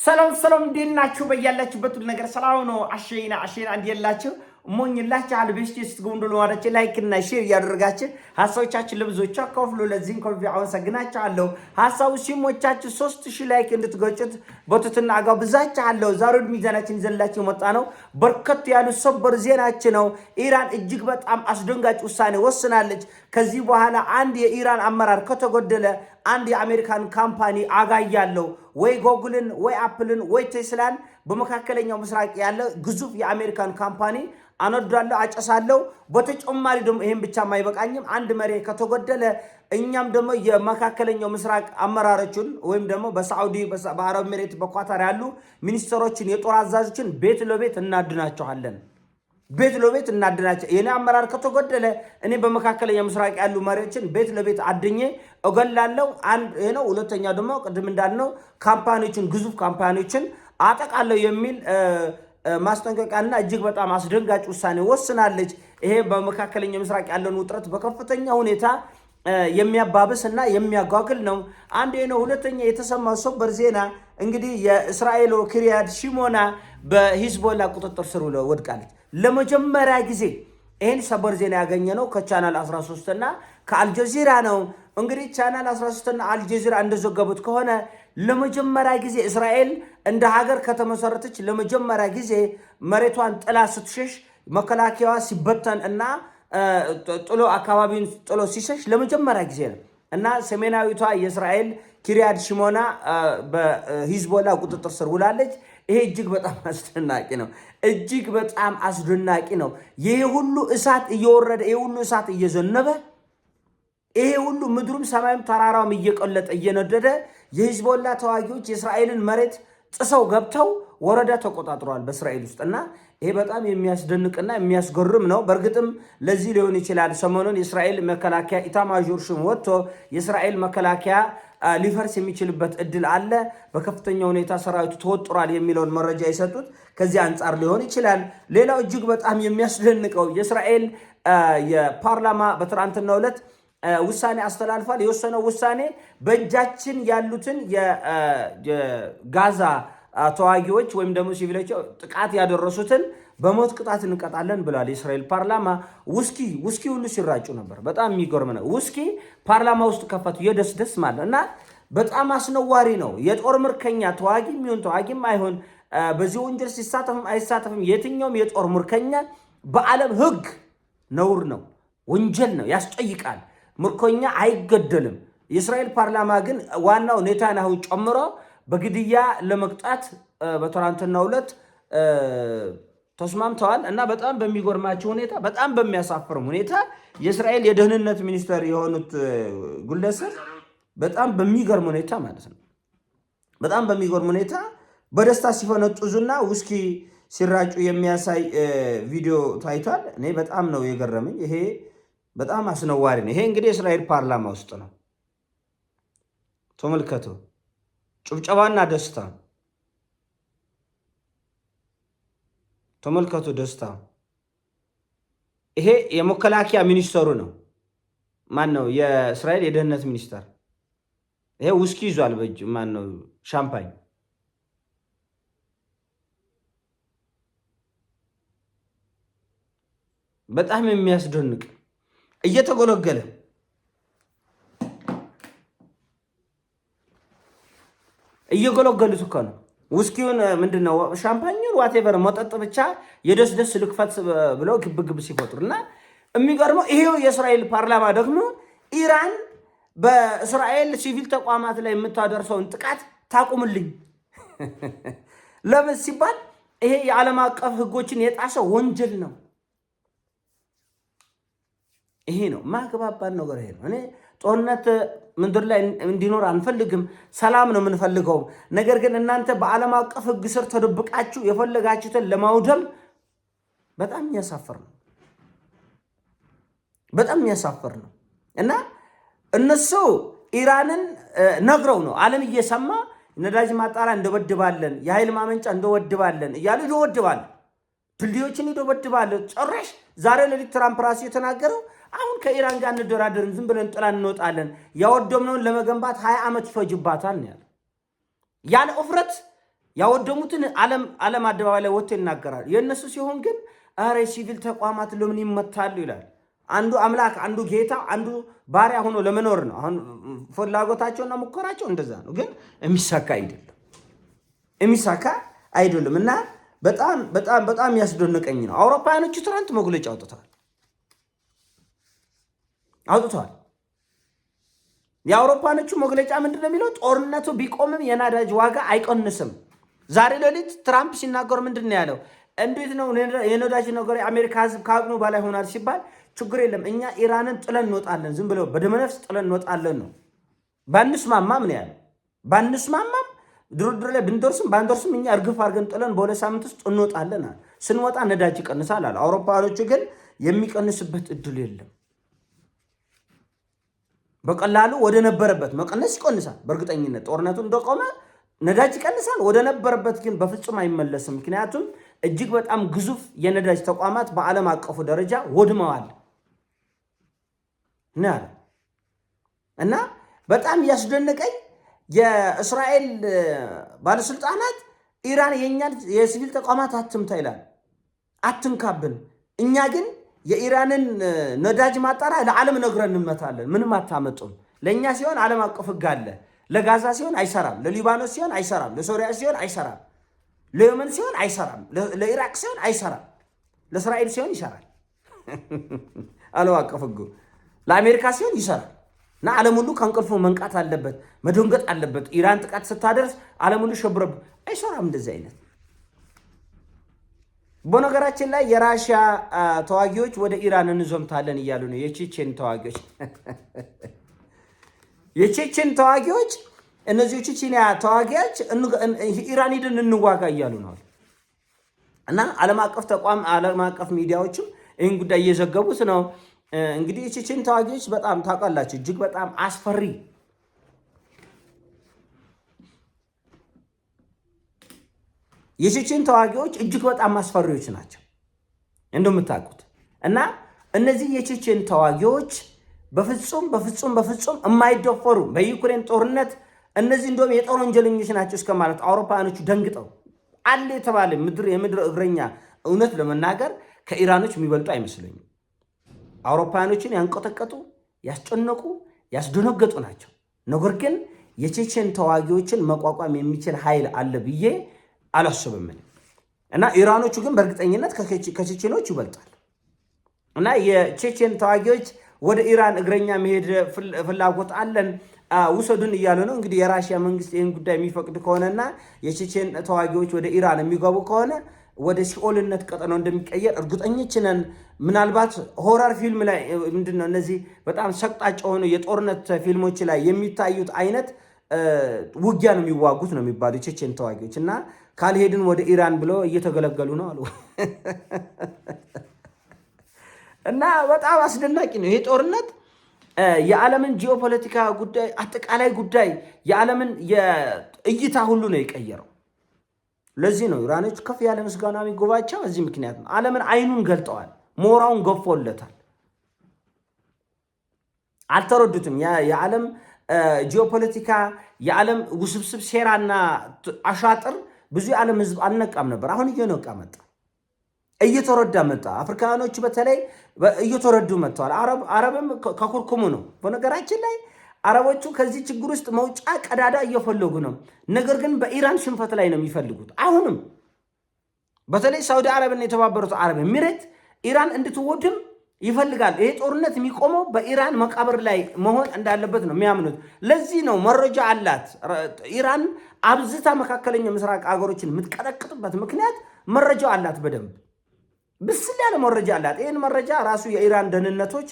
ሰላም ሰላም እንዴት ናችሁ? በያላችሁበት ሁሉ ነገር ሰላም ነው። አሸይና እንዲላችሁ ሞኝላችሁ አልበስቲስ ጎንዶሎ ወራች ላይክ እና ሼር ያደርጋችሁ ሐሳቦቻችን ለብዙዎች አካፍሉ። ለዚህን ኮንፊ አመሰግናችኋለሁ። ሐሳቡ ሲሞቻችሁ 3000 ላይክ እንድትገጩት በትትና አጋብዛችኋለሁ። ዛሬ ሚዛናችን ዘላችሁ መጣ ነው። በርከት ያሉ ሰበር ዜናችን ነው። ኢራን እጅግ በጣም አስደንጋጭ ውሳኔ ወስናለች። ከዚህ በኋላ አንድ የኢራን አመራር ከተጎደለ አንድ የአሜሪካን ካምፓኒ አጋያለው ወይ ጎግልን ወይ አፕልን ወይ ቴስላን በመካከለኛው ምስራቅ ያለ ግዙፍ የአሜሪካን ካምፓኒ አነዳለው አጨሳለው። በተጨማሪ ደግሞ ይሄን ብቻ ማይበቃኝም አንድ መሪ ከተጎደለ እኛም ደግሞ የመካከለኛው ምስራቅ አመራሮችን ወይም ደግሞ በሳዑዲ በአረብ ኤሚሬት በኳታር ያሉ ሚኒስትሮችን የጦር አዛዦችን ቤት ለቤት እናድናቸዋለን። ቤት ለቤት እናድናቸው። የኔ አመራር ከተጎደለ እኔ በመካከለኛው ምስራቅ ያሉ መሪዎችን ቤት ለቤት አድኜ እገላለሁ። አንድ ይሄ ነው። ሁለተኛ ደግሞ ቅድም እንዳልነው ካምፓኒዎችን ግዙፍ ካምፓኒዎችን አጠቃለው የሚል ማስጠንቀቂያና እጅግ በጣም አስደንጋጭ ውሳኔ ወስናለች። ይሄ በመካከለኛው ምስራቅ ያለውን ውጥረት በከፍተኛ ሁኔታ የሚያባብስና የሚያጓግል ነው። አንድ ነው። ሁለተኛ የተሰማው ሰበር ዜና እንግዲህ የእስራኤል ክሪያድ ሽሞና በሂዝቦላ ቁጥጥር ስር ወድቃለች። ለመጀመሪያ ጊዜ ይሄን ሰበር ዜና ያገኘ ነው ከቻናል 13 እና ከአልጀዚራ ነው። እንግዲህ ቻናል 13 እና አልጀዚራ እንደዘገቡት ከሆነ ለመጀመሪያ ጊዜ እስራኤል እንደ ሀገር ከተመሰረተች ለመጀመሪያ ጊዜ መሬቷን ጥላ ስትሸሽ መከላከያዋ ሲበተን እና ጥሎ አካባቢውን ጥሎ ሲሸሽ ለመጀመሪያ ጊዜ ነው እና ሰሜናዊቷ የእስራኤል ኪሪያት ሽሞና በሂዝቦላ ቁጥጥር ስር ውላለች። ይሄ እጅግ በጣም አስደናቂ ነው። እጅግ በጣም አስደናቂ ነው። ይሄ ሁሉ እሳት እየወረደ ይሄ ሁሉ እሳት እየዘነበ ይሄ ሁሉ ምድሩም ሰማይም ተራራውም እየቀለጠ እየነደደ የሂዝቦላ ተዋጊዎች የእስራኤልን መሬት ጥሰው ገብተው ወረዳ ተቆጣጥረዋል በእስራኤል ውስጥ እና ይሄ በጣም የሚያስደንቅና የሚያስገርም ነው። በእርግጥም ለዚህ ሊሆን ይችላል ሰሞኑን የእስራኤል መከላከያ ኢታማዦር ሹም ወጥቶ የእስራኤል መከላከያ ሊፈርስ የሚችልበት እድል አለ፣ በከፍተኛ ሁኔታ ሰራዊቱ ተወጥሯል የሚለውን መረጃ የሰጡት ከዚህ አንጻር ሊሆን ይችላል። ሌላው እጅግ በጣም የሚያስደንቀው የእስራኤል የፓርላማ በትናንትናው ዕለት ውሳኔ አስተላልፏል። የወሰነው ውሳኔ በእጃችን ያሉትን የጋዛ ተዋጊዎች ወይም ደግሞ ሲቪሎች ጥቃት ያደረሱትን በሞት ቅጣት እንቀጣለን ብሏል የእስራኤል ፓርላማ። ውስኪ ሁሉ ሲራጩ ነበር። በጣም የሚገርም ነው። ውስኪ ፓርላማ ውስጥ ከፈቱ የደስ ማለት እና በጣም አስነዋሪ ነው። የጦር ምርኮኛ ተዋጊ የሚሆን ተዋጊም አይሆን በዚህ ወንጀል ሲሳተፍም አይሳተፍም የትኛውም የጦር ምርኮኛ በዓለም ሕግ ነውር ነው፣ ወንጀል ነው፣ ያስጠይቃል። ምርኮኛ አይገደልም። የእስራኤል ፓርላማ ግን ዋናው ኔታንያሁ ጨምሮ በግድያ ለመቅጣት በትናንትናው ዕለት ተስማምተዋል እና በጣም በሚገርማቸው ሁኔታ በጣም በሚያሳፍርም ሁኔታ የእስራኤል የደህንነት ሚኒስተር የሆኑት ግለሰብ በጣም በሚገርም ሁኔታ ማለት ነው በጣም በሚገርም ሁኔታ በደስታ ሲፈነጥዙና ውስኪ ሲራጩ የሚያሳይ ቪዲዮ ታይቷል። እኔ በጣም ነው የገረመኝ። ይሄ በጣም አስነዋሪ ነው። ይሄ እንግዲህ የእስራኤል ፓርላማ ውስጥ ነው። ተመልከቱ። ጭብጨባና ደስታ ተመልከቱ። ደስታ። ይሄ የመከላከያ ሚኒስተሩ ነው። ማን ነው? የእስራኤል የደህንነት ሚኒስተር። ይሄ ውስኪ ይዟል በእጅ። ማን ነው? ሻምፓኝ። በጣም የሚያስደንቅ እየተጎለገለ እየጎለገሉት እኮ ነው። ውስኪውን ምንድነው ሻምፓኙን ዋቴቨር መጠጥ ብቻ የደስ ልክፈት ብለው ግብግብ ሲፈጥሩና የሚገርመው ይሄው የእስራኤል ፓርላማ ደግሞ ኢራን በእስራኤል ሲቪል ተቋማት ላይ የምታደርሰውን ጥቃት ታቁምልኝ ለምን ሲባል ይሄ የዓለም አቀፍ ሕጎችን የጣሰ ወንጀል ነው። ይሄ ነው ማግባባን ነገር። ይሄ ነው። እኔ ጦርነት ምድር ላይ እንዲኖር አንፈልግም፣ ሰላም ነው የምንፈልገው። ነገር ግን እናንተ በዓለም አቀፍ ሕግ ስር ተደብቃችሁ የፈለጋችሁትን ለማውደም በጣም የሚያሳፍር ነው። በጣም የሚያሳፍር ነው እና እነሱ ኢራንን ነግረው ነው ዓለም እየሰማ ነዳጅ ማጣሪያ እንደወድባለን፣ የኃይል ማመንጫ እንደወድባለን እያሉ ይደወድባሉ፣ ድልድዮችን ይደወድባሉ። ጭራሽ ዛሬ ለሊት ትራምፕ ራሱ የተናገረው አሁን ከኢራን ጋር እንደራደርን ዝም ብለን ጥላን እንወጣለን፣ ያወደምነውን ለመገንባት 20 ዓመት ይፈጅባታል ነው ያለው። ያለ እፍረት ያወደሙትን ዓለም አደባባይ ላይ ወጥቶ ይናገራል። የእነሱ ሲሆን ግን አረ ሲቪል ተቋማት ለምን ይመታሉ ይላል። አንዱ አምላክ፣ አንዱ ጌታ፣ አንዱ ባሪያ ሆኖ ለመኖር ነው። አሁን ፍላጎታቸውና ሙከራቸው እንደዛ ነው። ግን የሚሳካ አይደለም እና በጣም በጣም በጣም ያስደነቀኝ ነው። አውሮፓውያኖቹ ትናንት መግለጫ አውጥተዋል። የአውሮፓውያኖቹ መግለጫ ምንድን ነው የሚለው? ጦርነቱ ቢቆምም የነዳጅ ዋጋ አይቀንስም። ዛሬ ሌሊት ትራምፕ ሲናገሩ ምንድን ነው ያለው? እንዴት ነው የነዳጅ ነገር የአሜሪካ ሕዝብ ከአቅሙ በላይ ሆናል ሲባል ችግር የለም እኛ ኢራንን ጥለን እንወጣለን፣ ዝም ብለው በደመነፍስ ጥለን እንወጣለን ነው። ባንስማማም ነው ያለው። ባንስማማም ድርድር ላይ ብንደርስም ባንደርስም እኛ እርግፍ አድርገን ጥለን በሁለት ሳምንት ውስጥ እንወጣለን አለ። ስንወጣ ነዳጅ ይቀንሳል አለ። አውሮፓውያኖቹ ግን የሚቀንስበት እድል የለም። በቀላሉ ወደ ነበረበት መቀነስ ይቀንሳል። በእርግጠኝነት ጦርነቱ እንደቆመ ነዳጅ ይቀንሳል። ወደ ነበረበት ግን በፍጹም አይመለስም። ምክንያቱም እጅግ በጣም ግዙፍ የነዳጅ ተቋማት በዓለም አቀፉ ደረጃ ወድመዋል እና በጣም ያስደነቀኝ የእስራኤል ባለስልጣናት ኢራን የኛን የሲቪል ተቋማት አትምታ ይላል፣ አትንካብን። እኛ ግን የኢራንን ነዳጅ ማጣሪያ ለዓለም ነግረን እንመታለን። ምንም አታመጡም። ለእኛ ሲሆን ዓለም አቀፍ ሕግ አለ። ለጋዛ ሲሆን አይሰራም፣ ለሊባኖስ ሲሆን አይሰራም፣ ለሶሪያ ሲሆን አይሰራም፣ ለየመን ሲሆን አይሰራም፣ ለኢራቅ ሲሆን አይሰራም፣ ለእስራኤል ሲሆን ይሰራል። ዓለም አቀፍ ሕጉ ለአሜሪካ ሲሆን ይሰራል። እና ዓለም ሁሉ ከእንቅልፉ መንቃት አለበት፣ መደንገጥ አለበት። ኢራን ጥቃት ስታደርስ ዓለም ሁሉ ሸብረብ። አይሰራም እንደዚህ አይነት። በነገራችን ላይ የራሽያ ተዋጊዎች ወደ ኢራን እንዞምታለን እያሉ ነው። የቼቼን ተዋጊዎች እነዚህ ቼቼንያ ተዋጊዎች ኢራን ሂደን እንዋጋ እያሉ ነው እና ዓለም አቀፍ ሚዲያዎችም ይህን ጉዳይ እየዘገቡት ነው። እንግዲህ የቼቼን ተዋጊዎች በጣም ታውቃላችሁ፣ እጅግ በጣም አስፈሪ የቼቼን ተዋጊዎች እጅግ በጣም አስፈሪዎች ናቸው እንደምታውቁት። እና እነዚህ የቼቼን ተዋጊዎች በፍጹም የማይደፈሩ በዩክሬን ጦርነት እነዚህ እንደውም የጦር ወንጀለኞች ናቸው እስከ ማለት አውሮፓውያኖቹ ደንግጠው አለ የተባለ የምድር እግረኛ እውነት ለመናገር ከኢራኖች የሚበልጡ አይመስለኝም። አውሮፓውያኖችን ያንቀጠቀጡ፣ ያስጨነቁ፣ ያስደነገጡ ናቸው። ነገር ግን የቼቼን ተዋጊዎችን መቋቋም የሚችል ኃይል አለ ብዬ አላስብም እና ኢራኖቹ ግን በእርግጠኝነት ከቼቼኖች ይበልጣል እና የቼቼን ተዋጊዎች ወደ ኢራን እግረኛ መሄድ ፍላጎት አለን ውሰዱን እያሉ ነው። እንግዲህ የራሽያ መንግስት ይህን ጉዳይ የሚፈቅድ ከሆነና የቼቼን ተዋጊዎች ወደ ኢራን የሚገቡ ከሆነ ወደ ሲኦልነት ቀጠናው እንደሚቀየር እርግጠኞች ነን። ምናልባት ሆረር ፊልም ላይ ምንድነው እነዚህ በጣም ሰቅጣጭ የሆኑ የጦርነት ፊልሞች ላይ የሚታዩት አይነት ውጊያ ነው የሚዋጉት ነው የሚባሉ የቼቼን ተዋጊዎች እና ካልሄድን ወደ ኢራን ብለው እየተገለገሉ ነው አሉ እና በጣም አስደናቂ ነው ይሄ ጦርነት። የዓለምን ጂኦፖለቲካ ጉዳይ፣ አጠቃላይ ጉዳይ፣ የዓለምን የእይታ ሁሉ ነው የቀየረው። ለዚህ ነው ኢራኖች ከፍ ያለ ምስጋና የሚጎባቸው በዚህ ምክንያት ነው። ዓለምን አይኑን ገልጠዋል፣ ሞራውን ገፎለታል። አልተረዱትም። የዓለም ጂኦፖለቲካ፣ የዓለም ውስብስብ ሴራና አሻጥር ብዙ የዓለም ህዝብ አልነቃም ነበር። አሁን እየነቃ መጣ፣ እየተረዳ መጣ። አፍሪካኖቹ በተለይ እየተረዱ መጥተዋል። አረብም ከኩርኩሙ ነው። በነገራችን ላይ አረቦቹ ከዚህ ችግር ውስጥ መውጫ ቀዳዳ እየፈለጉ ነው። ነገር ግን በኢራን ሽንፈት ላይ ነው የሚፈልጉት። አሁንም በተለይ ሳውዲ አረብና የተባበሩት አረብ ኤሚሬት ኢራን እንድትወድም ይፈልጋል። ይሄ ጦርነት የሚቆመው በኢራን መቃብር ላይ መሆን እንዳለበት ነው የሚያምኑት። ለዚህ ነው መረጃ አላት ኢራን አብዝታ መካከለኛው ምስራቅ ሀገሮችን የምትቀጠቅጥበት ምክንያት መረጃው አላት። በደንብ ብስል ያለ መረጃ አላት። ይህን መረጃ ራሱ የኢራን ደህንነቶች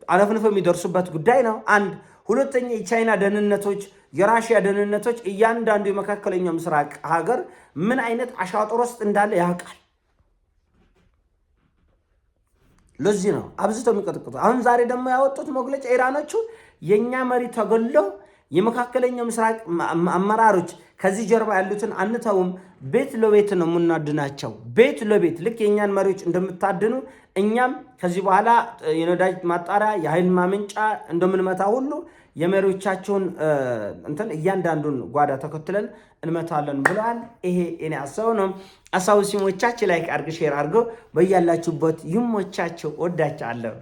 አለፍንፈው የሚደርሱበት ጉዳይ ነው። አንድ ሁለተኛ የቻይና ደህንነቶች፣ የራሽያ ደህንነቶች እያንዳንዱ የመካከለኛው ምስራቅ ሀገር ምን አይነት አሻጥር ውስጥ እንዳለ ያውቃል። ለዚህ ነው አብዝተው የሚቀጠቅጡ። አሁን ዛሬ ደግሞ ያወጡት መግለጫ ኢራኖቹ የኛ መሪ ተገለው የመካከለኛው ምስራቅ አመራሮች ከዚህ ጀርባ ያሉትን አንተውም፣ ቤት ለቤት ነው የምናድናቸው። ቤት ለቤት ልክ የእኛን መሪዎች እንደምታድኑ እኛም ከዚህ በኋላ የነዳጅ ማጣሪያ የኃይል ማመንጫ እንደምንመታ ሁሉ የመሪዎቻቸውን እንትን እያንዳንዱን ጓዳ ተከትለን እንመታለን ብለዋል። ይሄ እኔ አሳው ነው። አሳው ሲሞቻችሁ ላይክ አድርጉ፣ ሼር አድርጉ። በያላችሁበት ይሞቻችሁ። ወዳችኋለሁ።